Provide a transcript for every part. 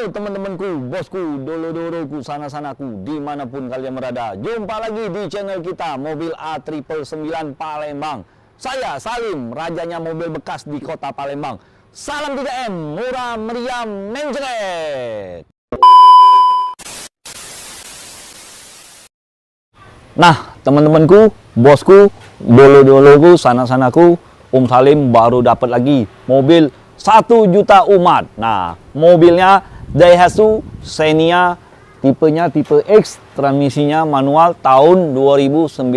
Halo teman-temanku, bosku, dolo-doloku, sana-sanaku, dimanapun kalian berada. Jumpa lagi di channel kita, Mobil A999 Palembang. Saya Salim, rajanya mobil bekas di kota Palembang. Salam 3M, murah meriah mencret. Nah, teman-temanku, bosku, dolo-doloku, sana-sanaku, Om Salim baru dapat lagi mobil 1 juta umat. Nah, mobilnya Daihatsu Xenia, tipenya tipe X, transmisinya manual tahun 2019.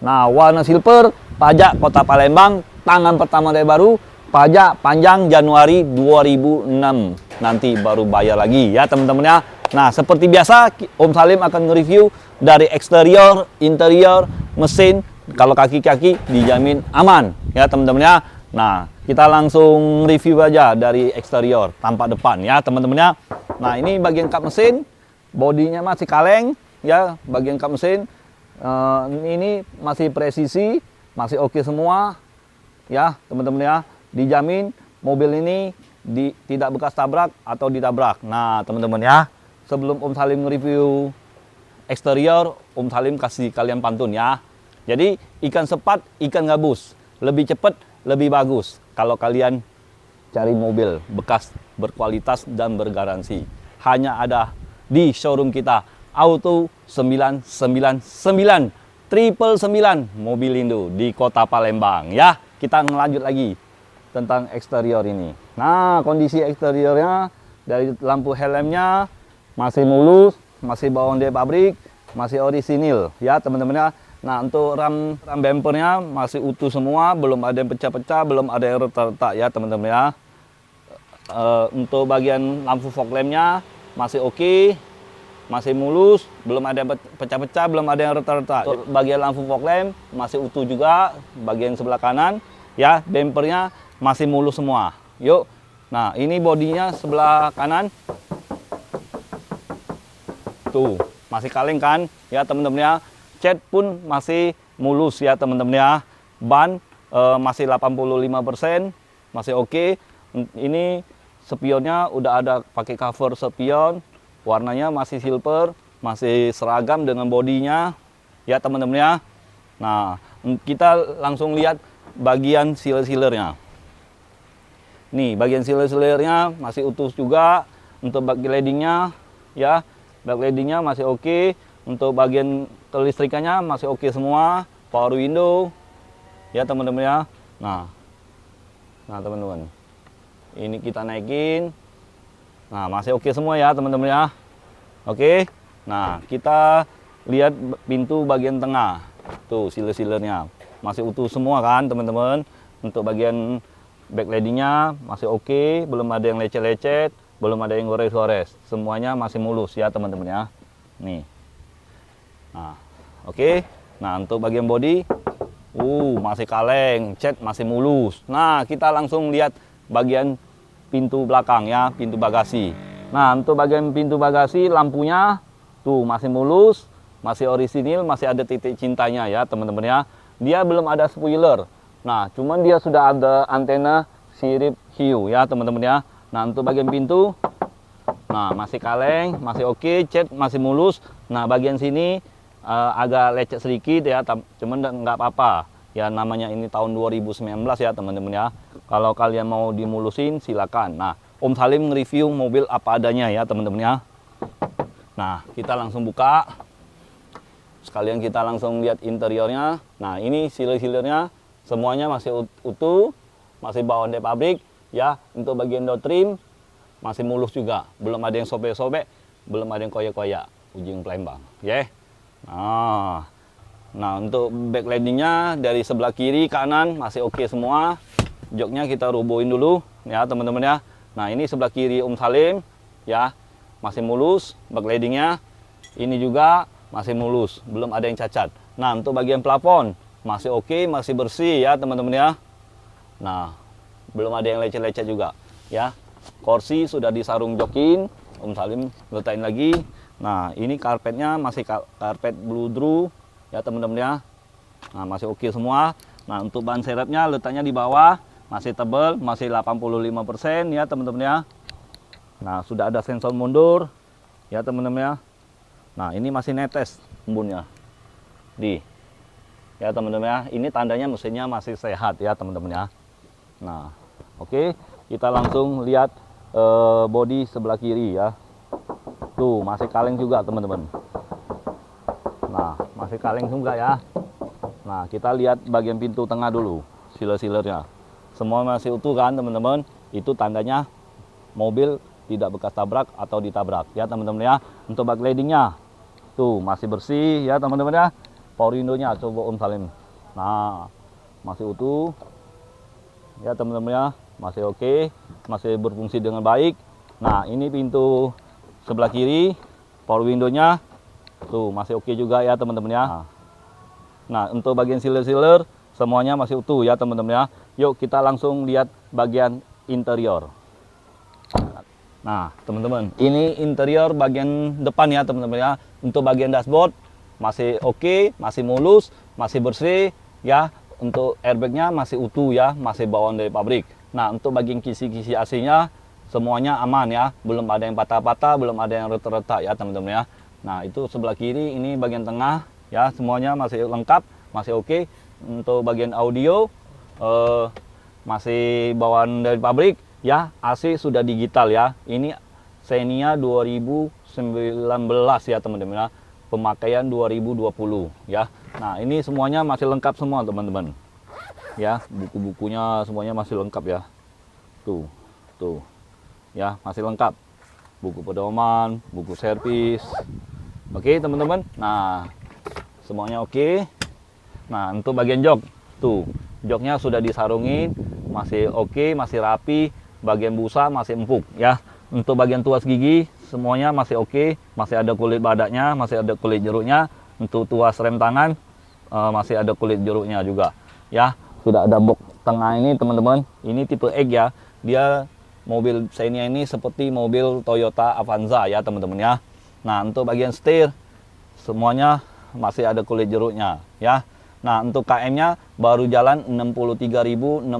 Nah, warna silver, pajak Kota Palembang, tangan pertama dari baru, pajak panjang Januari 2006. Nanti baru bayar lagi ya teman-teman ya. Nah, seperti biasa Om Salim akan nge-review dari eksterior, interior, mesin. Kalau kaki-kaki dijamin aman ya teman-teman ya. Nah, kita langsung review aja dari eksterior, tampak depan ya teman-teman ya. Nah, ini bagian kap mesin, bodinya masih kaleng ya, bagian kap mesin. Ini masih presisi, masih oke semua ya teman-teman ya. Dijamin mobil ini tidak bekas tabrak atau ditabrak. Nah teman-teman ya, sebelum Om Salim review eksterior, Om Salim kasih kalian pantun ya. Jadi ikan sepat, ikan gabus, lebih cepat, lebih bagus kalau kalian cari mobil bekas berkualitas dan bergaransi. Hanya ada di showroom kita, Auto 999 999 Mobilindo di kota Palembang ya. Kita ngelanjut lagi tentang eksterior ini. Nah, kondisi eksteriornya dari lampu helmnya masih mulus, masih bawaan dari pabrik, masih orisinil ya teman-teman ya. Nah, untuk ram bumpernya masih utuh semua, belum ada yang pecah-pecah, belum ada yang retak-retak ya teman-teman ya. Untuk bagian lampu fog lampnya masih oke, masih mulus, belum ada yang pecah-pecah, belum ada yang retak-retak. Untuk bagian lampu fog lamp masih utuh juga, bagian sebelah kanan ya, bumpernya masih mulus semua. Yuk, nah ini bodinya sebelah kanan, tuh masih kaleng kan ya teman-teman ya. Cat pun masih mulus ya teman-teman ya. Ban masih 85%, masih oke. Ini spionnya udah ada pakai cover spion, warnanya masih silver, masih seragam dengan bodinya ya teman-teman ya. Nah, kita langsung lihat bagian sealer-sealernya. Nih, bagian sealer-sealernya masih utuh juga. Untuk backlightingnya ya, backlightingnya masih oke. Untuk bagian kelistrikannya masih oke semua, power window ya teman-teman ya. Nah teman-teman, ini kita naikin. Nah, masih oke semua ya teman-teman ya. Oke, nah kita lihat pintu bagian tengah, tuh sealer-sealernya masih utuh semua kan teman-teman. Untuk bagian backlightingnya masih oke, belum ada yang lecet-lecet, belum ada yang gores-gores, semuanya masih mulus ya teman-teman ya. Nih. Nah, oke. Nah, untuk bagian bodi, masih kaleng, cat masih mulus. Nah, kita langsung lihat bagian pintu belakang ya, pintu bagasi. Nah, untuk bagian pintu bagasi, lampunya tuh masih mulus, masih orisinil, masih ada titik cintanya ya, teman-teman ya. Dia belum ada spoiler. Nah, cuman dia sudah ada antena sirip hiu ya, teman-teman ya. Nah, untuk bagian pintu, nah masih kaleng, masih oke, cat masih mulus. Nah, bagian sini agak lecet sedikit ya, cuman nggak apa-apa ya, namanya ini tahun 2019 ya teman-teman ya. Kalau kalian mau dimulusin silakan. Nah, Om Salim nge-review mobil apa adanya ya teman-teman ya. Nah, kita langsung buka, sekalian kita langsung lihat interiornya. Nah, ini sealer-sealernya semuanya masih utuh, masih bawaan dari pabrik ya. Untuk bagian door trim masih mulus juga, belum ada yang sobek-sobek, belum ada yang koyak-koyak, ujung Palembang ya. Nah, untuk backlightingnya dari sebelah kiri kanan masih oke semua. Joknya kita rubuhin dulu ya teman-teman ya. Nah, ini sebelah kiri Om Salim ya, masih mulus backlightingnya. Ini juga masih mulus, belum ada yang cacat. Nah, untuk bagian plafon masih oke, masih bersih ya teman-teman ya. Nah, belum ada yang lecet-lecet juga ya. Kursi sudah disarung jokin, Om Salim letakin lagi. Nah, ini karpetnya masih karpet bluedru ya teman-teman ya. Nah, masih oke semua. Nah, untuk ban serepnya letaknya di bawah, masih tebal, masih 85% ya teman-teman ya. Nah, sudah ada sensor mundur ya teman-teman ya. Nah, ini masih netes embunnya. Ya teman-teman ya, ini tandanya mesinnya masih sehat ya teman-teman ya. Nah, oke, kita langsung lihat bodi sebelah kiri ya. Tuh, masih kaleng juga teman-teman. Nah, masih kaleng juga ya. Nah, kita lihat bagian pintu tengah dulu, sealer-sealernya. Semua masih utuh kan teman-teman. Itu tandanya mobil tidak bekas tabrak atau ditabrak ya teman-teman ya. Untuk backlightingnya tuh masih bersih ya teman-teman ya. Power window-nya coba Om Salim. Nah, masih utuh ya teman-teman ya. Masih oke, masih berfungsi dengan baik. Nah, ini pintu sebelah kiri, power window-nya tuh masih oke juga ya teman-teman ya. Nah, untuk bagian sealer-sealer semuanya masih utuh ya teman-teman ya. Yuk kita langsung lihat bagian interior. Nah teman-teman, ini interior bagian depan ya teman-teman ya. Untuk bagian dashboard masih oke, masih mulus, masih bersih ya. Untuk airbagnya masih utuh ya, masih bawaan dari pabrik. Nah untuk bagian kisi-kisi AC-nya semuanya aman ya. Belum ada yang patah-patah, belum ada yang retak-retak ya teman-teman ya. Nah itu sebelah kiri, ini bagian tengah ya, semuanya masih lengkap, masih oke. Untuk bagian audio masih bawaan dari pabrik ya. AC sudah digital ya. Ini Xenia 2019 ya teman-teman ya. Pemakaian 2020 ya. Nah ini semuanya masih lengkap semua teman-teman ya. Buku-bukunya semuanya masih lengkap ya. Tuh ya, masih lengkap. Buku pedoman, buku servis. Oke teman-teman. Nah semuanya oke. Nah untuk bagian jok tuh, joknya sudah disarungin, masih oke, masih rapi. Bagian busa masih empuk ya. Untuk bagian tuas gigi semuanya masih oke, masih ada kulit badaknya, masih ada kulit jeruknya. Untuk tuas rem tangan masih ada kulit jeruknya juga ya. Sudah ada box tengah ini teman-teman. Ini tipe X ya. Dia mobil Xenia ini seperti mobil Toyota Avanza ya teman-teman ya. Nah untuk bagian setir semuanya masih ada kulit jeruknya ya. Nah untuk KM-nya baru jalan 63.682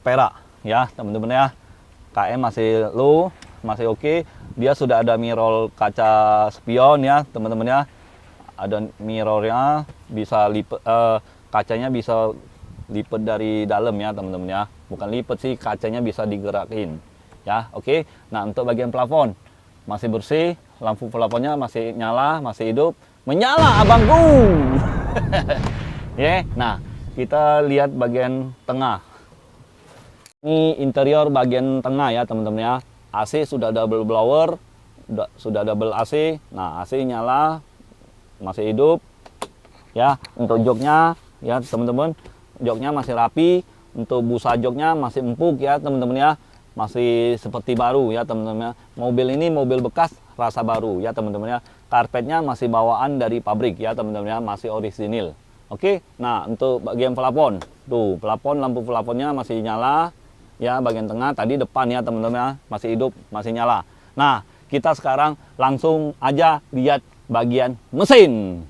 perak ya teman-teman ya. KM masih low, masih oke. Dia sudah ada mirror kaca spion ya teman-teman ya. Ada mirrornya, bisa lipat, kacanya bisa lipat dari dalam ya teman-teman ya. Bukan lipat sih, kacanya bisa digerakin ya. Oke. Nah untuk bagian plafon masih bersih, lampu plafonnya masih nyala, masih hidup. Menyala abangku. Ya, nah kita lihat bagian tengah. Ini interior bagian tengah ya teman-teman ya. AC sudah double blower, sudah double AC. Nah AC nyala, masih hidup. Ya, untuk joknya ya teman-teman, joknya masih rapi. Untuk busa joknya masih empuk ya teman-teman ya. Masih seperti baru ya teman-teman ya. Mobil ini mobil bekas rasa baru ya teman-teman ya. Karpetnya masih bawaan dari pabrik ya teman-teman ya, masih orisinil. Oke, nah untuk bagian plafon, tuh plafon, lampu plafonnya masih nyala ya. Bagian tengah tadi depan ya teman-teman ya, masih hidup, masih nyala. Nah kita sekarang langsung aja lihat bagian mesin.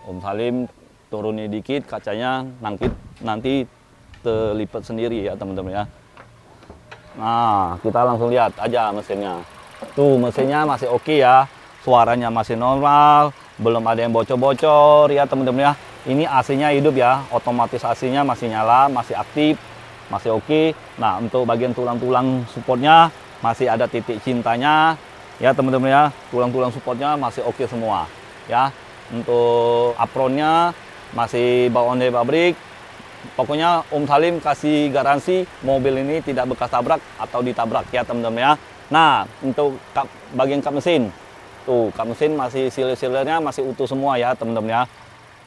Om Salim turunnya dikit kacanya, nanti terlipat sendiri ya teman-teman ya. Nah kita langsung lihat aja mesinnya. Tuh mesinnya masih oke ya, suaranya masih normal, belum ada yang bocor-bocor ya teman-teman ya. Ini AC-nya hidup ya, otomatis AC-nya masih nyala, masih aktif, masih oke. Nah untuk bagian tulang-tulang supportnya masih ada titik cintanya ya teman-teman ya. Tulang-tulang supportnya masih oke semua ya. Untuk apronnya masih bawaan dari pabrik. Pokoknya Om Salim kasih garansi mobil ini tidak bekas tabrak atau ditabrak ya teman-teman ya. Nah untuk bagian kap mesin, tuh kap mesin masih sealer-sealernya masih utuh semua ya teman-teman ya.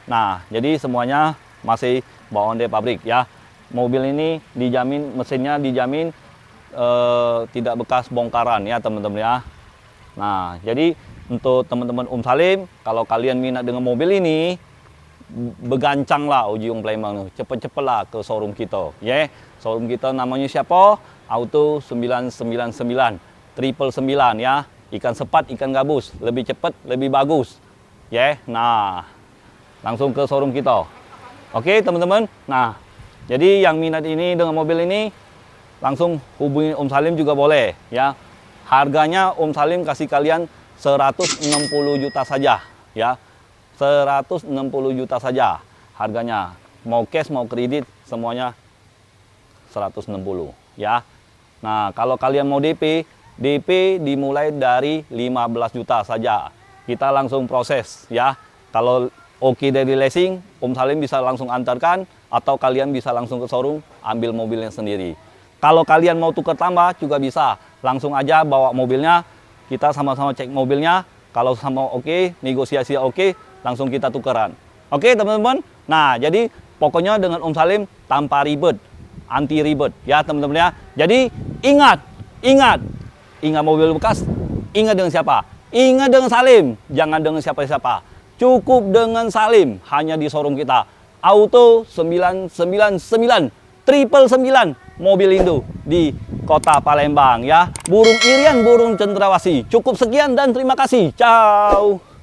Nah jadi semuanya masih bawaan dari pabrik ya. Mobil ini dijamin, mesinnya dijamin tidak bekas bongkaran ya teman-teman ya. Nah jadi untuk teman-teman Om Salim, kalau kalian minat dengan mobil ini, begancang lah Ujung Palembang, cepet-cepet lah ke showroom kita ya. Showroom kita namanya siapa? Auto 999 999 ya. Ikan sepat, ikan gabus, lebih cepat, lebih bagus ya. Nah langsung ke showroom kita. Oke teman-teman. Nah jadi yang minat ini dengan mobil ini langsung hubungi Om Salim juga boleh ya. Harganya Om Salim kasih kalian 160 juta saja ya. 160 juta saja harganya. Mau cash mau kredit semuanya 160 ya. Nah, kalau kalian mau DP dimulai dari 15 juta saja. Kita langsung proses ya. Kalau oke dari leasing, Om Salim bisa langsung antarkan atau kalian bisa langsung ke showroom ambil mobilnya sendiri. Kalau kalian mau tukar tambah juga bisa. Langsung aja bawa mobilnya, kita sama-sama cek mobilnya. Kalau sama oke, negosiasi oke, langsung kita tukeran. Oke teman-teman? Nah, jadi pokoknya dengan Om Salim tanpa ribet, anti ribet ya teman-teman ya. Jadi ingat mobil bekas, ingat dengan siapa? Ingat dengan Salim, jangan dengan siapa-siapa. Cukup dengan Salim, hanya di showroom kita. Auto 999 999 mobil Indo di Kota Palembang ya. Burung Irian, burung cendrawasih. Cukup sekian dan terima kasih. Ciao.